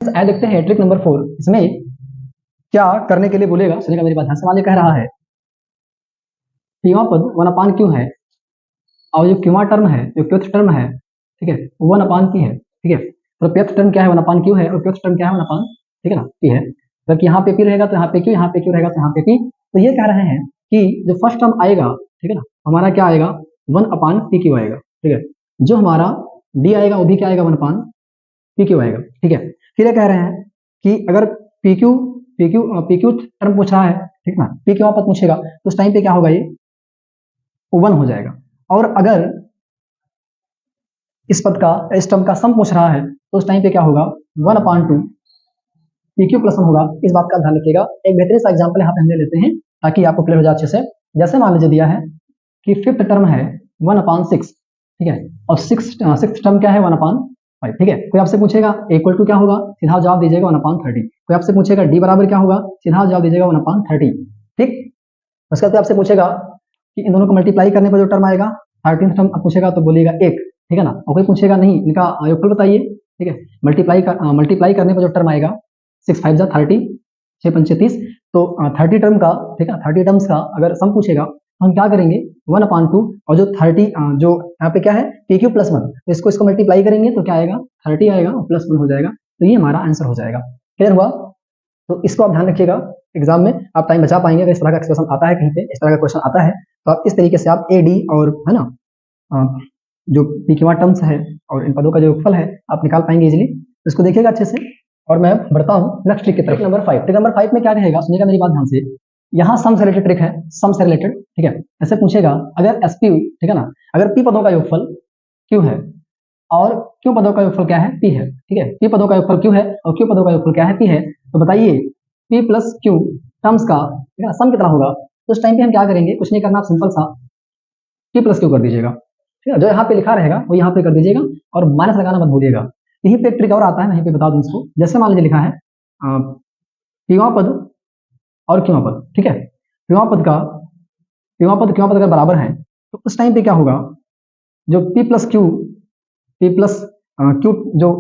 आइए देखते हैं ट्रिक नंबर 4। इसमें क्या करने के लिए बोलेगा, सुनिएगा मेरी बात। ध्यान से। मान लीजिए कह रहा है पीवा पद 1/q है और जो क्यूआ टर्म है, जो क्यूथ टर्म है, ठीक है, 1/p है। ठीक है, तो pth टर्म क्या है, 1/q है, और क्यूथ टर्म क्या है, 1/, ठीक है ना, p है। तो यहाँ पे p रहेगा तो यहाँ पे q, यहाँ पे q रहेगा तो यहाँ पे p। तो ये कह रहे हैं कि जो फर्स्ट टर्म आएगा, ठीक है ना, हमारा क्या आएगा, 1/pq आएगा। ठीक है, जो हमारा d आएगा वो भी क्या आएगा, 1/pq आएगा। ठीक है, फिर ये कह रहे हैं कि अगर pq pq pq टर्म पूछ रहा है, ठीक ना, p क्यों पद पूछेगा तो उस टाइम पे क्या होगा, ये 1 हो जाएगा। और अगर इस पद का, इस टर्म का सम पूछ रहा है तो उस टाइम पे क्या होगा, 1/2 pq प्लस 1 होगा। इस बात का ध्यान रखिएगा। एक बेहतरीन सा एग्जांपल यहाँ पे हम ले लेते हैं ताकि आपको क्लियर हो जाए अच्छे से। जैसे मान लीजिए दिया है कि फिफ्थ टर्म है 1/6, ठीक है, और सिक्स टर्म क्या है, 1/5। ठीक है, कोई आपसे पूछेगा इक्वल टू क्या होगा, सीधा जवाब दीजिएगा 1/30। कोई आपसे पूछेगा डी बराबर क्या होगा, सीधा जवाब दीजिएगा 1/30। ठीक, उसके बाद आपसे पूछेगा कि इन दोनों को मल्टीप्लाई करने पर जो टर्म आएगा, 13th टर्म पूछेगा तो बोलिएगा 1, ठीक है ना। और कोई पूछेगा नहीं, इनका योगफल बताइए, ठीक है, मल्टीप्लाई करने पर जो टर्म आएगा 6 5 30, 6 5 30, तो 30 टर्म का, ठीक है, 30 टर्म्स का अगर सम पूछेगा तो हम क्या करेंगे, 1/2, और जो 30 जो यहाँ पे क्या है pq प्लस 1, तो इसको मल्टीप्लाई करेंगे तो क्या आएगा, 30 आएगा और प्लस 1 हो जाएगा। तो ये हमारा आंसर हो जाएगा। क्लियर हुआ? तो इसको आप ध्यान रखिएगा, एग्जाम में आप टाइम बचा पाएंगे। अगर इस तरह का एक्सप्रेशन आता है, कहीं पे इस तरह का क्वेश्चन आता है, तो आप इस तरीके से आप ए डी और, है ना, जो पीक्यू टर्म्स है और इन पदों का जो योगफल है आप निकाल पाएंगे इजीली। तो इसको देखिएगा अच्छे से। और मैं बढ़ता हूँ नेक्स्ट ट्रिक की तरफ। नंबर 5। ट्रिक नंबर 5 में क्या रहेगा, सुनिएगा मेरी बात ध्यान से। यहाँ सम से रिलेटेड ट्रिक है, सम से रिलेटेड। ठीक है, ऐसे पूछेगा अगर एस पी, ठीक है ना, अगर पी पदों का योगफल क्यू है और क्यू पदों का योगफल क्या है, पी है। ठीक है, पी पदों का योगफल क्यू है और क्यू पदों का योगफल क्या है, पी है। तो बताइए पी प्लस क्यू टर्म्स का, ठीक है, सम कितना होगा। तो उस टाइम पे हम क्या करेंगे, कुछ नहीं करना, आप सिंपल सा पी प्लस क्यू कर दीजिएगा। ठीक है, जो यहाँ पे लिखा रहेगा वो यहाँ पे कर दीजिएगा और माइनस लगाना मत भूलिएगा। यहीं पे एक ट्रिक और आता है, यहीं पे बता दूं इसको। जैसे मान लीजिए लिखा है पीवा पद और क्यूआ पद, ठीक है, पीवा पद क्यूआ पद अगर बराबर है तो उस टाइम पे क्या होगा, जो पी प्लस क्यू जो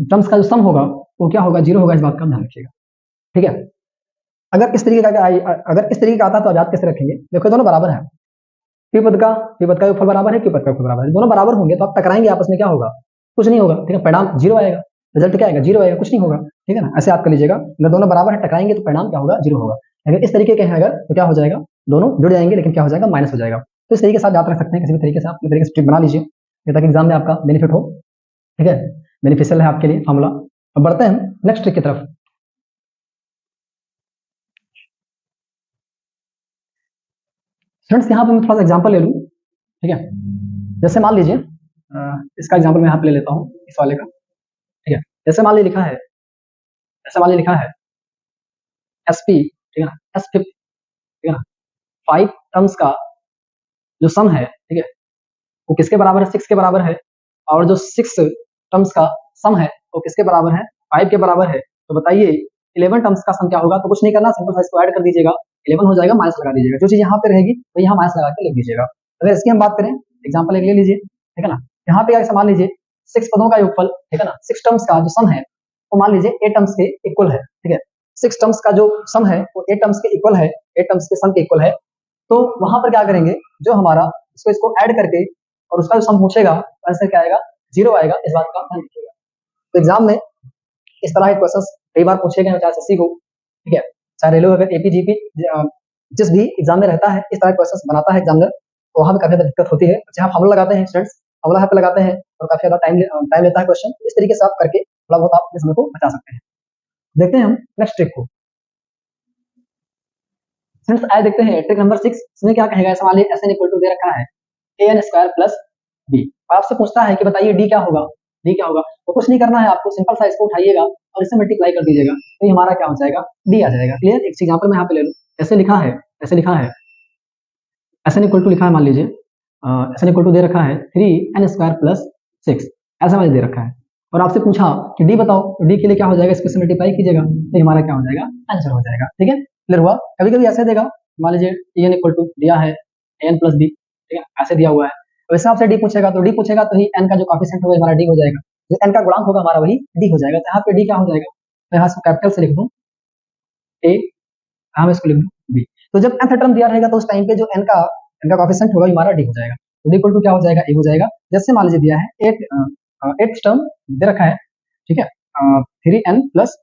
टर्म्स का जो सम होगा वो क्या होगा, 0 होगा। इस बात का ध्यान रखिएगा। ठीक है, अगर इस तरीके का आता तो आप याद कैसे रखेंगे। देखो दोनों बराबर है, पी पद का योगफल बराबर है, क्यू पद का योगफल बराबर है, दोनों बराबर होंगे तो आप टकराएंगे आपस में, क्या होगा, कुछ नहीं होगा। ठीक है, परिणाम 0 आएगा, रिजल्ट क्या आएगा, 0 आएगा, कुछ नहीं होगा। ठीक है ना, ऐसे आप कर लीजिएगा। अगर दोनों बराबर है, टकराएंगे तो परिणाम क्या होगा, 0 होगा। अगर इस तरीके के हैं अगर, तो क्या हो जाएगा, दोनों जुड़ जाएंगे लेकिन क्या हो जाएगा, माइनस हो जाएगा। तो इस तरीके से आप याद रख सकते हैं, किसी भी तरीके से आप अपने तरीके से ट्रिक बना लीजिए ताकि एग्जाम में आपका बेनिफिट हो। ठीक है, बेनिफिशियल है आपके लिए फॉर्मूला। अब बढ़ते हैं नेक्स्ट ट्रिक की तरफ। फ्रेंड्स यहाँ पे मैं थोड़ा सा एग्जांपल ले लूँ। ठीक है, जैसे मान लीजिए इसका एग्जांपल मैं यहाँ पे ले लेता हूँ, इस वाले का। ठीक है, जैसे मान लीजिए लिखा है एस पी, ठीक है ना, एस फिफ्थ, ठीक है ना, 5 टर्म्स का जो सम है, ठीक है, वो किसके बराबर है, 6 के बराबर है। और जो 6 टर्म्स का सम है वो किसके बराबर है, 5 के बराबर है। तो बताइए 11 टर्म्स का सम क्या होगा। तो कुछ नहीं करना, सिंपल सा इसको ऐड कर दीजिएगा, 11 हो जाएगा, माइनस लगा दीजिएगा। जो चीज यहाँ पे रहेगी तो यहाँ माइनस लगा के लिख दीजिएगा। अगर इसकी हम बात करें, एग्जाम्पल एक ले लीजिए, ठीक है ना, यहाँ पे क्या मान लीजिए 6 पदों का योगफल, ठीक है ना, 6 टर्म्स का जो सम है वो मान लीजिए 8 टर्म्स के इक्वल है। ठीक है, 6 टर्म्स का जो सम है वो 8 टर्म्स के इक्वल है, 8 टर्म्स के सम के इक्वल है। तो वहां पर क्या करेंगे, जो हमारा इसको ऐड करके और उसका जो सम पूछेगा आंसर क्या आएगा, 0 आएगा। इस बात का ध्यान रखिएगा। तो एग्जाम में इस तरह के क्वेश्चंस कई बार पूछे गए, चाहे एसएससी को, ठीक है, चाहे रेलवे, अगर एपी जीपी जिस भी एग्जाम में रहता है, इस तरह के क्वेश्चंस बनाता है एग्जामिनर, तो वहां पे काफी ज्यादा दिक्कत होती है। जहाँ फॉर्मूला लगाते हैं स्टूडेंट्स, फॉर्मूला यहाँ पे लगाते हैं और काफी ज्यादा टाइम लेता है क्वेश्चन। इस तरीके से आप करके थोड़ा बहुत आप अपने समय को बचा सकते हैं। देखते हैं हम नेक्स्ट ट्रिक को। फ्रेंड्स आए देखते हैं ट्रिक नंबर 6। इसमें क्या कहेगा, ऐसा मान लीजिए एस एन इक्वल टू दे रखा है an स्क्वायर प्लस बी, और आपसे पूछता है कि बताइए डी क्या होगा, डी क्या होगा। तो कुछ नहीं करना है आपको, सिंपल सा इसको उठाइएगा और इससे मल्टीप्लाई कर दीजिएगा, तो ये हमारा क्या हो जाएगा, डी आ जाएगा। क्लियर? एक एग्जांपल मैं यहाँ पे ले लूँ। ऐसे लिखा है एस एन इक्वल टू लिखा है, मान लीजिए एस एन इक्वल टू दे रखा है 3n स्क्वायर प्लस 6, ऐसा वाला दे रखा है। और आपसे पूछा कि डी बताओ, तो डी के लिए क्या हो जाएगा, इसको मल्टीप्लाई कीजिएगा तो हमारा क्या हो जाएगा, आंसर हो जाएगा। ठीक है, क्लियर हुआ? कभी कभी ऐसे देगा, मान लीजिए एन इक्वल टू दिया है एन प्लस बी, ठीक है, ऐसे दिया हुआ है। तो वैसे आपसे डी पूछेगा तो ही एन का जो कोएफिशिएंट होगा हमारा डी हो जाएगा। जो n का गुणांक होगा हमारा वही d हो जाएगा। तो यहाँ पे d क्या हो जाएगा, तो यहाँ से कैपिटल से लिख दूं a, यहाँ मैं इसको लिख दूं b। तो जब nth टर्म दिया रहेगा तो उस टाइम पे जो n का कोएफिशिएंट होगा हमारा d हो जाएगा। तो d इक्वल टू क्या हो जाएगा, a हो जाएगा। जैसे मान लीजिए दिया है 8th टर्म दे रखा है, ठीक है, 3n प्लस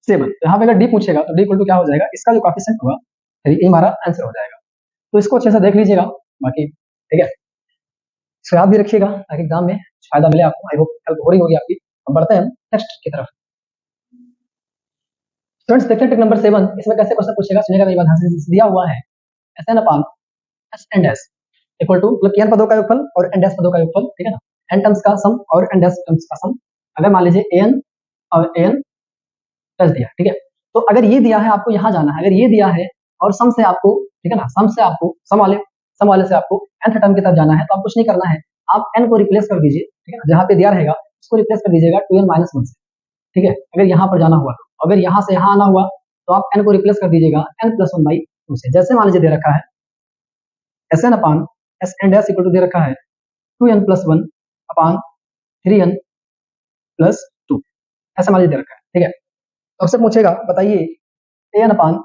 7। तो यहाँ पे अगर d पूछेगा तो d इक्वल टू क्या हो जाएगा, इसका जो कोएफिशिएंट होगा 3, ये हमारा आंसर हो जाएगा। तो इसको अच्छे से देख लीजिएगा, बाकी ठीक है, इसको याद भी रखिएगा ताकि एग्जाम में फायदा मिले आपको। आई होप हेल्प हो रही होगी आपकी। अब बढ़ते हैं नेक्स्ट की तरफ। स्टूडेंट्स देखते हैं ट्रिक नंबर 7, इसमें कैसे क्वेश्चन पूछेगा, सुनिएगा मेरी बात ध्यान से। दिया हुआ है Sn upon S and S equal to, मतलब n पदों का योगफल और n डैश पदों का योगफल, ठीक है ना, n टर्म्स का सम और n डैश टर्म्स का सम। अगर मान लीजिए an और an प्लस दिया, ठीक है, तो अगर ये दिया है आपको यहाँ जाना है, अगर ये दिया है और सम से आपको, ठीक है ना, सम से आपको सम वाले से आपको nth टर्म की तरफ जाना है, तो आप कुछ नहीं करना है, आप n को रिप्लेस कर दीजिए, ठीक है ना, जहाँ पे दिया रहेगा उसको रिप्लेस कर दीजिएगा 2n माइनस 1 से, ठीक है। अगर यहाँ पर जाना हुआ तो, अगर यहाँ से यहाँ आना हुआ तो आप n को रिप्लेस कर दीजिएगा n प्लस 1 बाई 2 से। जैसे मान लीजिए दे रखा है Sn upon S and S equal to दे रखा है 2n प्लस 1 अपान 3n प्लस 2, ऐसा मान लीजिए दे रखा है, ठीक है। तो आपसे पूछेगा बताइए an अपान,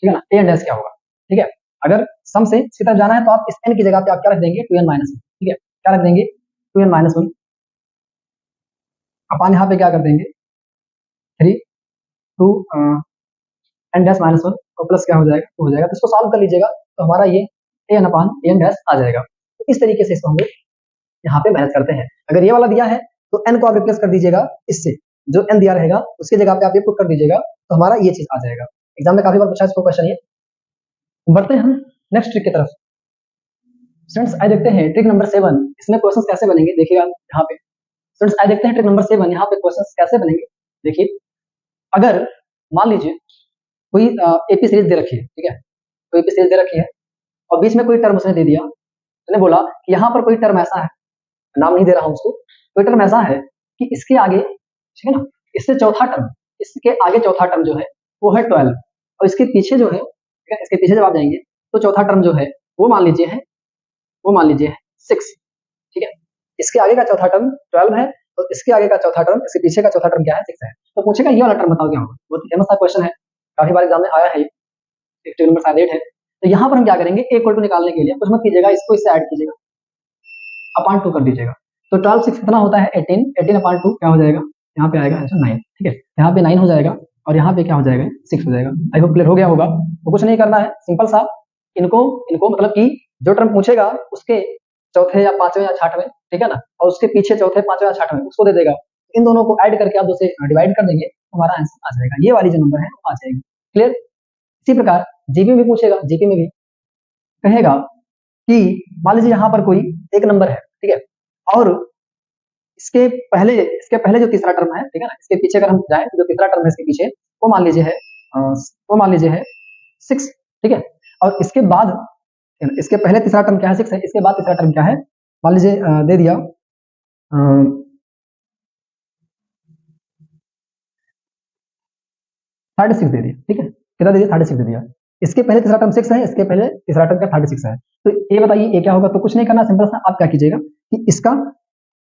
ठीक है ना, a एंड s क्या होगा, ठीक है। अगर सम से इसकी तरफ जाना है तो आप इस n की जगह पे आप क्या रख देंगे, 2n माइनस 1, ठीक है, क्या रख देंगे 2n माइनस 1 अपान यहाँ पे क्या कर देंगे 3 2 n डैश माइनस 1 और प्लस क्या हो जाएगा 2 हो जाएगा। तो इसको सॉल्व कर लीजिएगा तो हमारा ये an अपान n डैश आ जाएगा। तो इस तरीके से इसको हम लोग यहाँ पे मैनेज करते हैं। अगर ये वाला दिया है तो n को आप रिप्लेस कर दीजिएगा इससे, जो n दिया रहेगा उसकी जगह पे आप ये पुट कर दीजिएगा, तो हमारा ये चीज आ जाएगा। एग्जाम में काफी बार पूछा है इसको क्वेश्चन ये। बढ़ते हैं हम नेक्स्ट ट्रिक की तरफ। स्टूडेंट्स आइए देखते हैं ट्रिक नंबर 7, इसमें क्वेश्चंस कैसे बनेंगे, देखिएगा यहाँ पे। स्टूडेंट्स आइए देखते हैं ट्रिक नंबर 7, यहाँ पे क्वेश्चंस कैसे बनेंगे। देखिए, अगर मान लीजिए कोई एपी सीरीज दे रखी है, ठीक है, कोई एपी सीरीज दे रखी है और बीच में कोई टर्म उसने दे दिया, उसने बोला कि यहाँ पर कोई टर्म ऐसा है, नाम नहीं दे रहा हूँ उसको, कोई टर्म ऐसा है कि इसके आगे, ठीक है ना, इससे चौथा टर्म, इसके आगे चौथा टर्म जो है वो है 12 और इसके पीछे जो है, ठीक है, इसके पीछे जब आप जाएंगे तो चौथा टर्म जो है वो मान लीजिए है 6, ठीक है। इसके आगे का चौथा टर्म 12 है और इसके आगे का चौथा टर्म, इसके पीछे का चौथा टर्म क्या है 6 है। तो पूछेगा ये वाला टर्म बताओ क्या होगा, बहुत फेमस सा क्वेश्चन है, काफी बार एग्जाम में आया है, ट्रिक नंबर 8 है। तो यहाँ पर हम क्या करेंगे, a इक्वल टू निकालने के लिए कुछ मत कीजिएगा, इसको इससे ऐड कीजिएगा, अपान 2 कर दीजिएगा। तो 12 6 कितना होता है 18, 18 अपान 2 क्या हो जाएगा, यहाँ पे आएगा आंसर 9, ठीक है। यहाँ पे 9 हो जाएगा और यहाँ पे क्या हो जाएगा 6 हो जाएगा। आई होप क्लियर हो गया होगा। तो कुछ नहीं करना है, सिंपल सा, इनको मतलब कि जो टर्म पूछेगा उसके चौथे या पांचवें या छठवें, ठीक है ना, और उसके पीछे चौथे पांचवें या छठवें उसको दे देगा। इन दोनों को ऐड करके आप उसे डिवाइड कर देंगे, हमारा आंसर आ जाएगा। ये वाली जो नंबर है वो आ जाएगी। क्लियर। इसी प्रकार जीपी में भी पूछेगा, जीपी में भी कहेगा कि मान लीजिए यहाँ पर कोई एक नंबर है, ठीक है, और इसके पहले जो तीसरा टर्म है, ठीक है ना, इसके पीछे अगर हम जाएं तो जो तीसरा टर्म है इसके पीछे वो मान लीजिए है 6, ठीक है, और इसके बाद इसके पहले तीसरा टर्म क्या है 6 है, इसके बाद तीसरा टर्म क्या है, मान लीजिए दे दिया 36 दे दिया, ठीक है, कितना दे दिया 36 दे दिया। इसके पहले तीसरा टर्म 6 है, इसके पहले तीसरा टर्म क्या 36 है। तो ये बताइए ये क्या होगा, तो कुछ नहीं करना, सिंपल सा आप क्या कीजिएगा कि इसका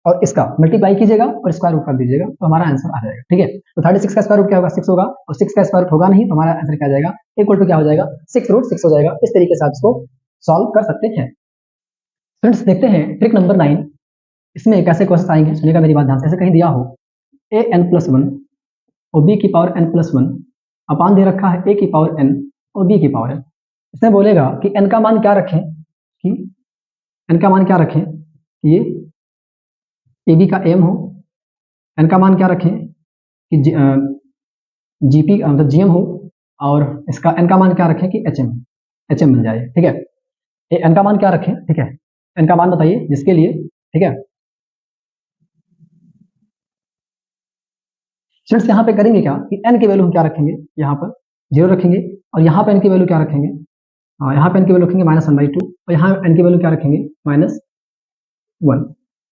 और इसका मल्टीप्लाई कीजिएगा और स्क्वायर रूट कर दीजिएगा, तो हमारा आंसर आ जाएगा, ठीक है। तो 36 का स्क्वायर रूट क्या होगा 6 होगा और 6 का स्क्वायर रूट होगा नहीं, तो हमारा आंसर क्या आ जाएगा इक्वल टू क्या हो जाएगा 6 रूट 6 हो जाएगा। इस तरीके से आप इसको सॉल्व कर सकते हैं। फ्रेंड्स देखते हैं ट्रिक नंबर 9, इसमें कैसे क्वेश्चन आएंगे, सुनिएगा मेरी बात ध्यान से। ऐसे कहीं दिया हो a n प्लस 1 और b की पावर n प्लस 1 अपान दे रखा है a की पावर n और b की पावर n। इसमें बोलेगा कि n का मान क्या रखें, कि n का मान क्या रखें, ये ए बी का एम हो, एन का मान क्या रखें कि जीपी मतलब जीएम हो, और इसका एन का मान क्या रखें कि एचएम मिल जाए, ठीक है। एन का मान क्या रखें, ठीक है, एन का मान बताइए जिसके लिए, ठीक है। स्टूडेंट्स यहाँ पे करेंगे क्या कि एन की वैल्यू हम क्या रखेंगे, यहाँ पर 0 रखेंगे और यहाँ पे एन की वैल्यू क्या रखेंगे, यहाँ पे एन की वैल्यू रखेंगे -1/2 और यहाँ एन की वैल्यू क्या रखेंगे -1।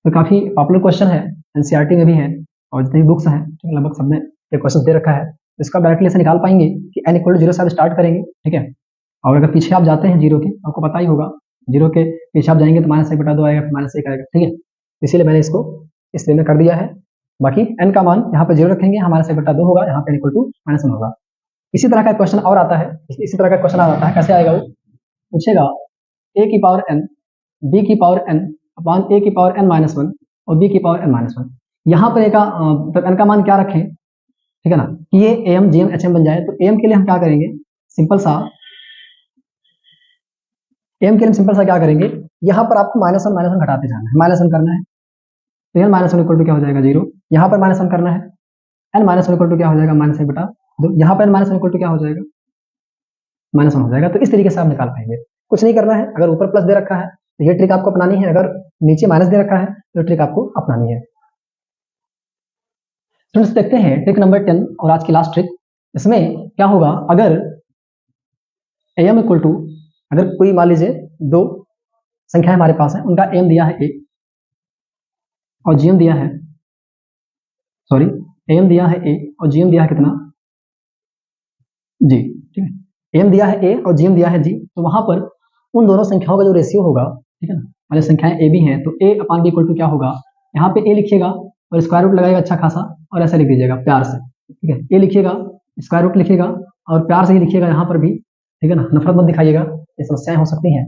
तो काफी पॉपुलर क्वेश्चन है, एनसीईआरटी में भी है और जितनी बुक्स हैं, ठीक है, लगभग सबने ये क्वेश्चन दे रखा है। तो इसका डायरेक्टली ऐसे निकाल पाएंगे कि n इक्वल टू 0 से आप स्टार्ट करेंगे, ठीक है, और अगर पीछे आप जाते हैं 0 के, आपको पता ही होगा 0 के पीछे आप जाएंगे तो -1/2 आएगा, फिर -1 आएगा, ठीक है। इसीलिए मैंने इसको इसलिए मैंने कर दिया है। बाकी n का मान यहाँ पे 0 रखेंगे, हमारा से बटा 2 होगा, यहाँ पे इक्वल टू -1 होगा। इसी तरह का क्वेश्चन और आता है, इसी तरह का क्वेश्चन आता है, कैसे आएगा वो पूछेगा a की पावर n b की पावर n अपॉन a की पावर n माइनस 1 और b की पावर n माइनस 1। यहाँ पर n का मान क्या रखें, ठीक है ना, कि ये am gm hm बन जाए। तो am के लिए हम क्या करेंगे, सिंपल सा क्या करेंगे, यहाँ पर आपको -1 घटाते जाना है, -1 करना है। तो n -1 इक्वल टू क्या हो जाएगा 0, यहाँ पर -1 करना है, n -1 इक्वल टू क्या हो जाएगा -1/2, यहाँ पर n -1 इक्वल टू क्या हो जाएगा -1 हो जाएगा। तो इस तरीके से आप निकाल पाएंगे, कुछ नहीं करना है। अगर ऊपर प्लस दे रखा है तो ये ट्रिक आपको अपनानी है, अगर नीचे माइनस दे रखा है तो ट्रिक आपको अपनानी है। फ्रेंड्स देखते हैं ट्रिक नंबर 10 और आज की लास्ट ट्रिक। इसमें क्या होगा, अगर am इक्वल टू, अगर कोई मान लीजिए दो संख्या हमारे पास है, उनका am दिया है 1 और gm दिया है, सॉरी am दिया है a और gm दिया है कितना g, ठीक है, am दिया है a और gm दिया है g। तो वहां पर उन दोनों संख्याओं का जो रेशियो होगा, ठीक है ना, और संख्याएं a भी हैं, तो a upon b equal to क्या होगा, यहाँ पे a लिखिएगा और स्क्वायर रूट लगाएगा अच्छा खासा और ऐसे लिख दीजिएगा प्यार से, ठीक है, a लिखिएगा, स्क्वायर रूट लिखिएगा और प्यार से ही लिखिएगा यहाँ पर भी, ठीक है ना, नफरत मत दिखाइएगा, ये समस्याएं हो सकती हैं।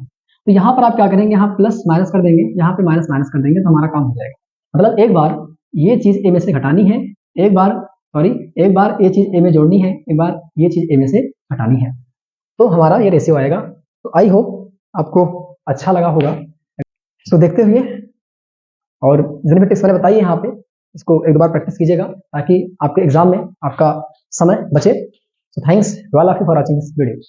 तो यहाँ पर आप क्या करेंगे, यहाँ प्लस माइनस कर देंगे, यहाँ पे माइनस माइनस कर देंगे, तो हमारा काम हो जाएगा। मतलब एक बार ये चीज a में से घटानी है, एक बार ये चीज a में जोड़नी है, एक बार ये चीज a में से घटानी है, तो हमारा ये रेशियो आएगा। तो आई होप आपको अच्छा लगा होगा। इसको देखते हुए और जितने भी टिप्स मैंने बताई यहाँ पे, इसको एक दो बार प्रैक्टिस कीजिएगा ताकि आपके एग्जाम में आपका समय बचे। So thanks to all of you for watching this video.